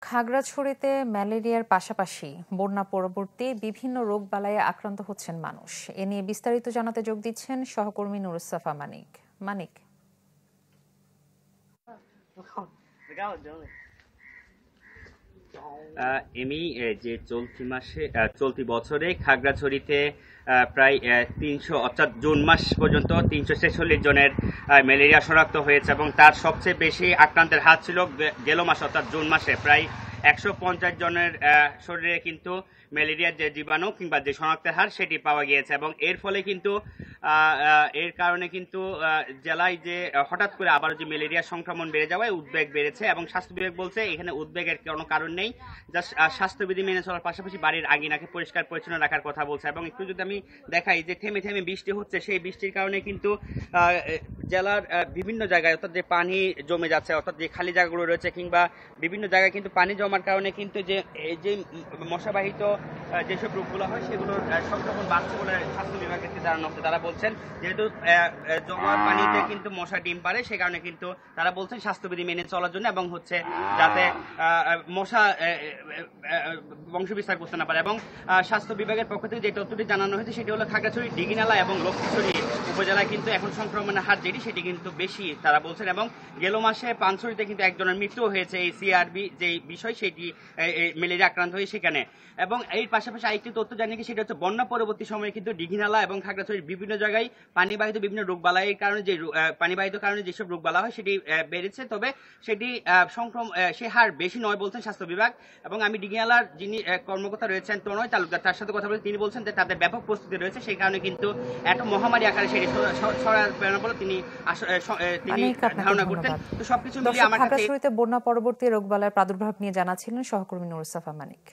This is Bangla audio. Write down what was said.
খাগড়াছড়িতে ম্যালেরিয়ার পাশাপাশি বন্যা পরবর্তী বিভিন্ন রোগবালাইয়ে আক্রান্ত হচ্ছেন মানুষ। এ নিয়ে বিস্তারিত জানাতে যোগ দিচ্ছেন সহকর্মী নুরুসসাফা মানিক। যে চলতি বছরে খাগড়াছড়িতে প্রায় 300 অর্থাৎ জুন মাস পর্যন্ত 346 জনের ম্যালেরিয়া শনাক্ত হয়েছে এবং তার সবচেয়ে বেশি আক্রান্তের হার ছিল গেল মাস অর্থাৎ জুন মাসে প্রায় 150 জনের শরীরে কিন্তু ম্যালেরিয়ার যে জীবাণু কিংবা যে শনাক্তের হার সেটি পাওয়া গিয়েছে এবং এর ফলে কিন্তু এর কারণে কিন্তু জেলায় যে হঠাৎ করে আবার যে ম্যালেরিয়া সংক্রমণ বেড়ে যাওয়ায় উদ্বেগ বেড়েছে এবং স্বাস্থ্য বিভাগ বলছে এখানে উদ্বেগের কোনো কারণ নেই, জাস্ট স্বাস্থ্যবিধি মেনে চলার পাশাপাশি বাড়ির আঙিনাকে পরিষ্কার পরিচ্ছন্ন রাখার কথা বলছে। এবং একটু যদি আমি দেখাই যে থেমে থেমে বৃষ্টি হচ্ছে, সেই বৃষ্টির কারণে কিন্তু জেলার বিভিন্ন জায়গায় অর্থাৎ যে পানি জমে যাচ্ছে অর্থাৎ যে খালি জায়গাগুলো রয়েছে কিংবা বিভিন্ন জায়গায় কিন্তু পানি জমার কারণে কিন্তু যে মশাবাহিত যেসব রোগগুলো হয় সেগুলোর সংক্রমণ বাড়ছে বলে স্বাস্থ্য বিভাগের জানানো হচ্ছে। তারা বলছেন যেহেতু জমা পানিতে কিন্তু মশা ডিম পারে, সে কারণে কিন্তু তারা বলছেন স্বাস্থ্যবিধি মেনে চলার জন্য এবং হচ্ছে যাতে মশা বংশবিস্তার করতে না পারে। এবং স্বাস্থ্য বিভাগের পক্ষ থেকে যে তথ্যটি জানানো হয়েছে সেটি হলো খাগড়াছড়ি, ডিঘিনালা এবং লক্ষ্মীছড়ি উপজেলায় কিন্তু এখন সংক্রমণের হার সেটি কিন্তু বেশি তারা বলছেন। এবং গেল মাসে পানছড়িতে কিন্তু একজনের মৃত্যু হয়েছে এই সিআরবি যে বিষয় সেটি ম্যালেরিয়া আক্রান্ত হয়ে সেখানে। এবং এর পাশাপাশি আরেকটি তথ্য জানিয়ে সেটা হচ্ছে বন্যা পরবর্তী সময়ে কিন্তু ডিঘিনালা এবং খাগড়াছড়ির বিভিন্ন জায়গায় পানিবাহিত বিভিন্ন রোগবালাইয়ের কারণে যে পানিবাহিত কারণে যেসব রোগবালা হয় সেটি বেড়েছে, তবে সেটি সে হার বেশি নয় বলছেন স্বাস্থ্য বিভাগ। এবং আমি ডিঘিনালার যিনি কর্মকর্তা রয়েছেন তনয় তালুকদার, তার সাথে কথা বলে তিনি বলছেন যে তাদের ব্যাপক প্রস্তুতি রয়েছে, সেই কারণে কিন্তু এত মহামারী আকারে সেটি ছড়ানো বলে তিনি ধারণা করতেন। তো সবকিছু মিলিয়ে আমার কাছে খাগড়াছড়িতে বন্যা পরবর্তী রোগবালাইয়ের প্রাদুর্ভাব নিয়ে জানাচ্ছিলেন সহকর্মী নুরুসসাফা মানিক।